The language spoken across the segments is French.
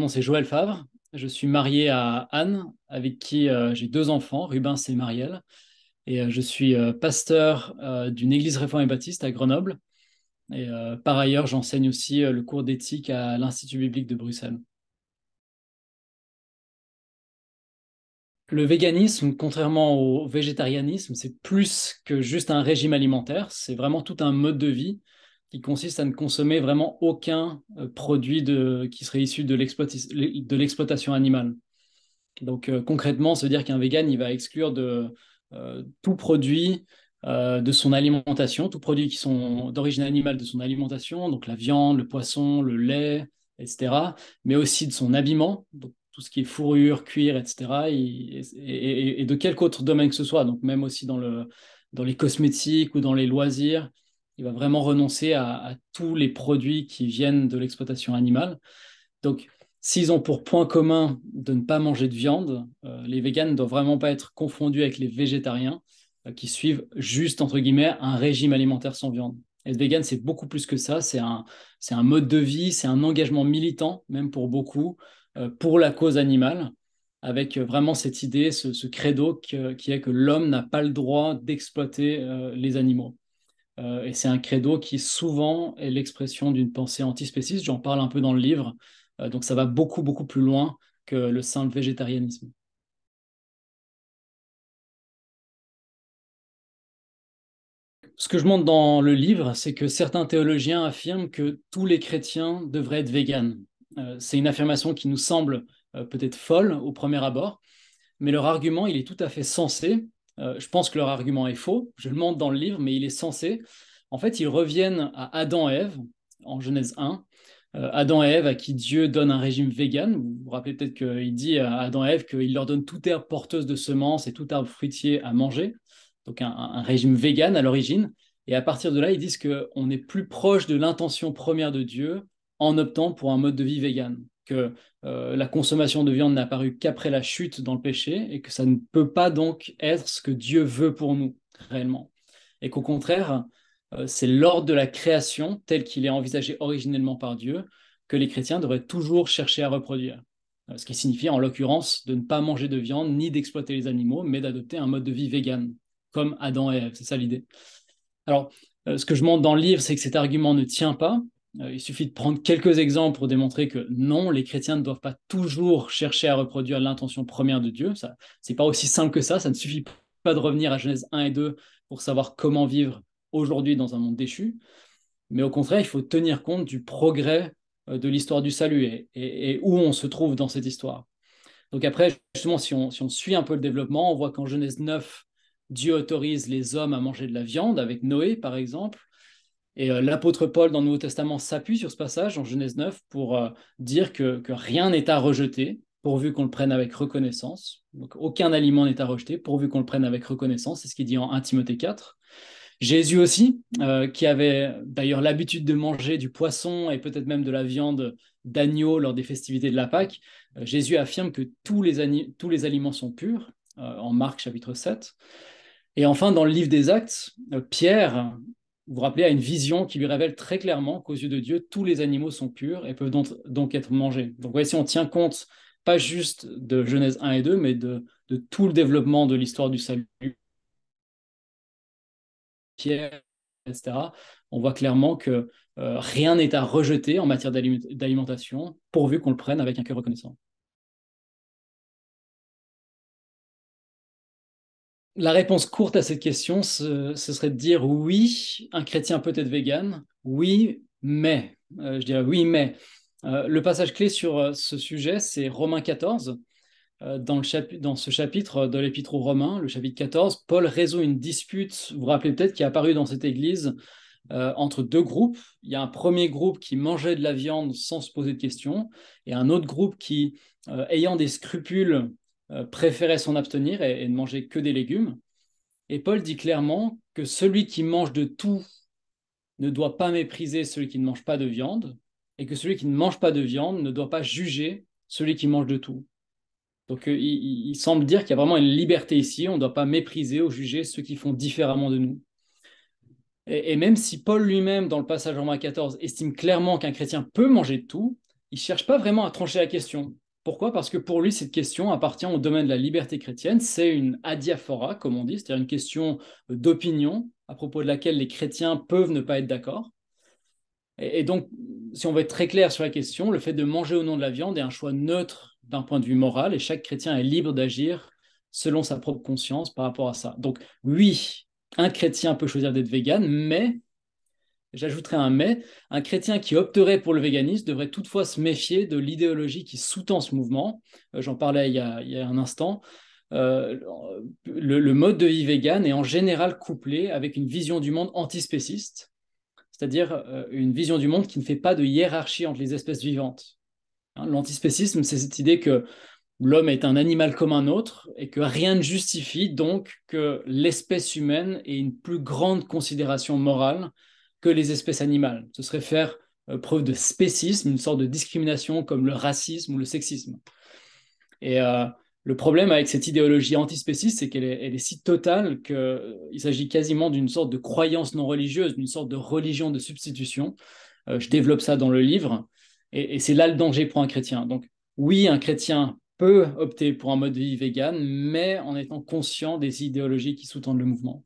nom c'est Joël Favre. Je suis marié à Anne, avec qui j'ai deux enfants, Rubens et Marielle. Et je suis pasteur d'une église réformée baptiste à Grenoble. Et par ailleurs, j'enseigne aussi le cours d'éthique à l'Institut biblique de Bruxelles. Le véganisme, contrairement au végétarianisme, c'est plus que juste un régime alimentaire. C'est vraiment tout un mode de vie qui consiste à ne consommer vraiment aucun produit qui serait issu de l'exploitation animale. Donc concrètement, ça veut dire qu'un vegan, il va exclure tout produit de son alimentation, tout produit qui sont d'origine animale de son alimentation, donc la viande, le poisson, le lait, etc., mais aussi de son habillement, donc tout ce qui est fourrure, cuir, etc., et de quelque autre domaine que ce soit, donc même aussi dans les cosmétiques ou dans les loisirs, il va vraiment renoncer à tous les produits qui viennent de l'exploitation animale. Donc, s'ils ont pour point commun de ne pas manger de viande, les véganes ne doivent vraiment pas être confondus avec les végétariens qui suivent juste, entre guillemets, un régime alimentaire sans viande. Être vegan, c'est beaucoup plus que ça. C'est un mode de vie, c'est un engagement militant, même pour beaucoup, pour la cause animale, avec vraiment cette idée, ce credo qui est que l'homme n'a pas le droit d'exploiter les animaux. Et c'est un credo qui souvent est l'expression d'une pensée antispéciste. J'en parle un peu dans le livre. Donc ça va beaucoup, beaucoup plus loin que le simple végétarianisme. Ce que je montre dans le livre, c'est que certains théologiens affirment que tous les chrétiens devraient être véganes. C'est une affirmation qui nous semble peut-être folle au premier abord, mais leur argument, il est tout à fait sensé. Je pense que leur argument est faux, je le montre dans le livre, mais il est sensé. En fait, ils reviennent à Adam et Ève, en Genèse 1. Adam et Ève, à qui Dieu donne un régime vegan. Vous vous rappelez peut-être qu'il dit à Adam et Ève qu'il leur donne toute herbe porteuse de semences et tout arbre fruitier à manger. Donc un régime vegan à l'origine. Et à partir de là, ils disent qu'on est plus proche de l'intention première de Dieu en optant pour un mode de vie vegan. Que la consommation de viande n'a apparu qu'après la chute dans le péché et que ça ne peut pas donc être ce que Dieu veut pour nous réellement. Et qu'au contraire, c'est lors de la création, tel qu'il est envisagé originellement par Dieu, que les chrétiens devraient toujours chercher à reproduire. Ce qui signifie en l'occurrence de ne pas manger de viande ni d'exploiter les animaux, mais d'adopter un mode de vie vegan, comme Adam et Ève. C'est ça l'idée. Alors, ce que je montre dans le livre, c'est que cet argument ne tient pas. Il suffit de prendre quelques exemples pour démontrer que non, les chrétiens ne doivent pas toujours chercher à reproduire l'intention première de Dieu. Ça, c'est pas aussi simple que ça ne suffit pas de revenir à Genèse 1 et 2 pour savoir comment vivre aujourd'hui dans un monde déchu. Mais au contraire, il faut tenir compte du progrès de l'histoire du salut et où on se trouve dans cette histoire. Donc après, justement, si on suit un peu le développement, on voit qu'en Genèse 9, Dieu autorise les hommes à manger de la viande, avec Noé par exemple. Et l'apôtre Paul dans le Nouveau Testament s'appuie sur ce passage en Genèse 9 pour dire que rien n'est à rejeter, pourvu qu'on le prenne avec reconnaissance. Donc aucun aliment n'est à rejeter, pourvu qu'on le prenne avec reconnaissance. C'est ce qu'il dit en 1 Timothée 4. Jésus aussi, qui avait d'ailleurs l'habitude de manger du poisson et peut-être même de la viande d'agneau lors des festivités de la Pâque, Jésus affirme que tous les aliments sont purs, en Marc chapitre 7. Et enfin, dans le livre des Actes, Pierre, vous vous rappelez, a une vision qui lui révèle très clairement qu'aux yeux de Dieu, tous les animaux sont purs et peuvent donc être mangés. Donc, vous voyez, si on tient compte pas juste de Genèse 1 et 2, mais de tout le développement de l'histoire du salut, Pierre, etc., on voit clairement que rien n'est à rejeter en matière d'alimentation, pourvu qu'on le prenne avec un cœur reconnaissant. La réponse courte à cette question, ce serait de dire oui, un chrétien peut être vegan, oui, mais. Je dirais oui, mais. Le passage clé sur ce sujet, c'est Romains 14. Dans ce chapitre de l'Épître aux Romains, le chapitre 14, Paul résout une dispute, vous vous rappelez peut-être, qui est apparue dans cette église entre deux groupes. Il y a un premier groupe qui mangeait de la viande sans se poser de questions, et un autre groupe qui, ayant des scrupules, préférait s'en abstenir et ne manger que des légumes. Et Paul dit clairement que celui qui mange de tout ne doit pas mépriser celui qui ne mange pas de viande, et que celui qui ne mange pas de viande ne doit pas juger celui qui mange de tout. Donc il semble dire qu'il y a vraiment une liberté ici, on ne doit pas mépriser ou juger ceux qui font différemment de nous. Et même si Paul lui-même, dans le passage en Romains 14, estime clairement qu'un chrétien peut manger de tout, il ne cherche pas vraiment à trancher la question. Pourquoi? Parce que pour lui, cette question appartient au domaine de la liberté chrétienne. C'est une adiaphora, comme on dit, c'est-à-dire une question d'opinion à propos de laquelle les chrétiens peuvent ne pas être d'accord. Et donc, si on veut être très clair sur la question, le fait de manger ou non de la viande est un choix neutre d'un point de vue moral et chaque chrétien est libre d'agir selon sa propre conscience par rapport à ça. Donc, oui, un chrétien peut choisir d'être vegan, mais j'ajouterai un mais, un chrétien qui opterait pour le véganisme devrait toutefois se méfier de l'idéologie qui sous-tend ce mouvement. J'en parlais il y a un instant. Euh, le mode de vie vegan est en général couplé avec une vision du monde antispéciste, c'est-à-dire une vision du monde qui ne fait pas de hiérarchie entre les espèces vivantes. Hein, l'antispécisme, c'est cette idée que l'homme est un animal comme un autre et que rien ne justifie donc que l'espèce humaine ait une plus grande considération morale que les espèces animales. Ce serait faire preuve de spécisme, une sorte de discrimination comme le racisme ou le sexisme. Et le problème avec cette idéologie antispéciste, c'est elle est si totale qu'il s'agit quasiment d'une sorte de croyance non religieuse, d'une sorte de religion de substitution. Je développe ça dans le livre, et c'est là le danger pour un chrétien. Donc oui, un chrétien peut opter pour un mode de vie vegan, mais en étant conscient des idéologies qui sous-tendent le mouvement.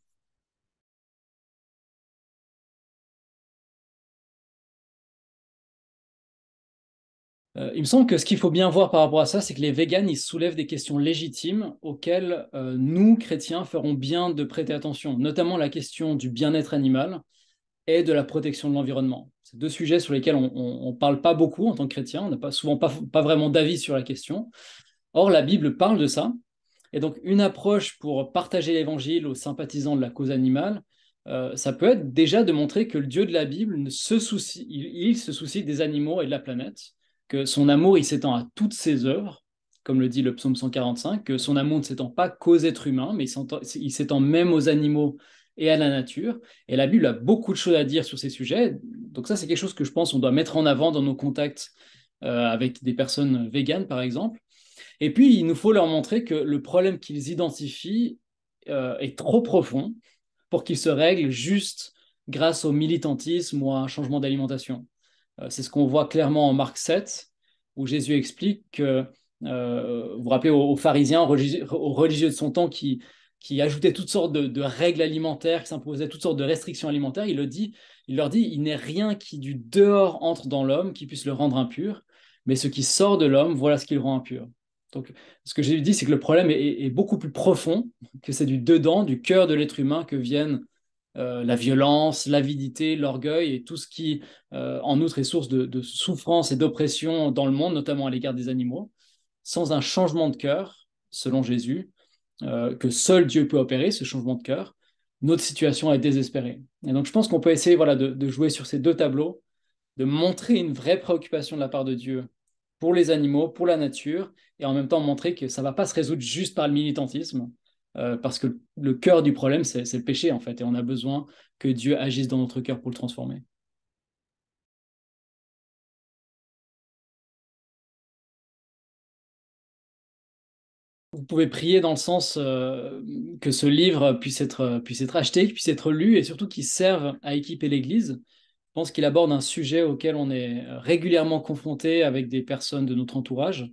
Il me semble que ce qu'il faut bien voir par rapport à ça, c'est que les véganes, ils soulèvent des questions légitimes auxquelles nous, chrétiens, ferons bien de prêter attention, notamment la question du bien-être animal et de la protection de l'environnement. C'est deux sujets sur lesquels on ne parle pas beaucoup en tant que chrétien, on n'a pas, souvent pas vraiment d'avis sur la question. Or, la Bible parle de ça, et donc une approche pour partager l'évangile aux sympathisants de la cause animale, ça peut être déjà de montrer que le Dieu de la Bible il se soucie des animaux et de la planète, que son amour il s'étend à toutes ses œuvres, comme le dit le psaume 145, que son amour ne s'étend pas qu'aux êtres humains, mais il s'étend même aux animaux et à la nature. Et la Bible a beaucoup de choses à dire sur ces sujets. Donc ça, c'est quelque chose que je pense qu'on doit mettre en avant dans nos contacts avec des personnes véganes, par exemple. Et puis, il nous faut leur montrer que le problème qu'ils identifient est trop profond pour qu'il se règle juste grâce au militantisme ou à un changement d'alimentation. C'est ce qu'on voit clairement en Marc 7, où Jésus explique que, vous vous rappelez, aux pharisiens, aux religieux de son temps qui ajoutaient toutes sortes de règles alimentaires, qui s'imposaient toutes sortes de restrictions alimentaires, il leur dit, il n'est rien qui du dehors entre dans l'homme qui puisse le rendre impur, mais ce qui sort de l'homme, voilà ce qui le rend impur. Donc, ce que j'ai dit, c'est que le problème est beaucoup plus profond, que c'est du dedans, du cœur de l'être humain que viennent la violence, l'avidité, l'orgueil et tout ce qui, en outre, est source de souffrance et d'oppression dans le monde, notamment à l'égard des animaux. Sans un changement de cœur, selon Jésus, que seul Dieu peut opérer, ce changement de cœur, notre situation est désespérée. Et donc, je pense qu'on peut essayer voilà, de jouer sur ces deux tableaux, de montrer une vraie préoccupation de la part de Dieu pour les animaux, pour la nature, et en même temps montrer que ça ne va pas se résoudre juste par le militantisme, parce que le cœur du problème, c'est le péché, en fait, et on a besoin que Dieu agisse dans notre cœur pour le transformer. Vous pouvez prier dans le sens que ce livre puisse être acheté, qu'il puisse être lu, et surtout qu'il serve à équiper l'Église. Je pense qu'il aborde un sujet auquel on est régulièrement confronté avec des personnes de notre entourage.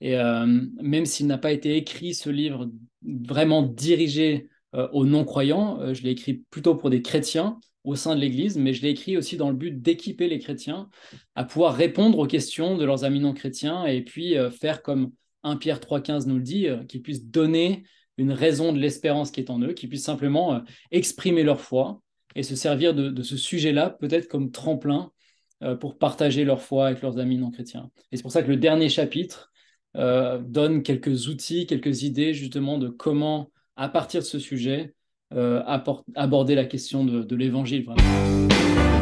Et même s'il n'a pas été écrit, ce livre, vraiment dirigé aux non-croyants, je l'ai écrit plutôt pour des chrétiens au sein de l'Église, mais je l'ai écrit aussi dans le but d'équiper les chrétiens à pouvoir répondre aux questions de leurs amis non-chrétiens et puis faire comme 1 Pierre 3,15 nous le dit, qu'ils puissent donner une raison de l'espérance qui est en eux, qu'ils puissent simplement exprimer leur foi et se servir de ce sujet-là peut-être comme tremplin pour partager leur foi avec leurs amis non-chrétiens. Et c'est pour ça que le dernier chapitre donne quelques outils, quelques idées justement de comment, à partir de ce sujet, aborder la question de l'évangile. Vraiment.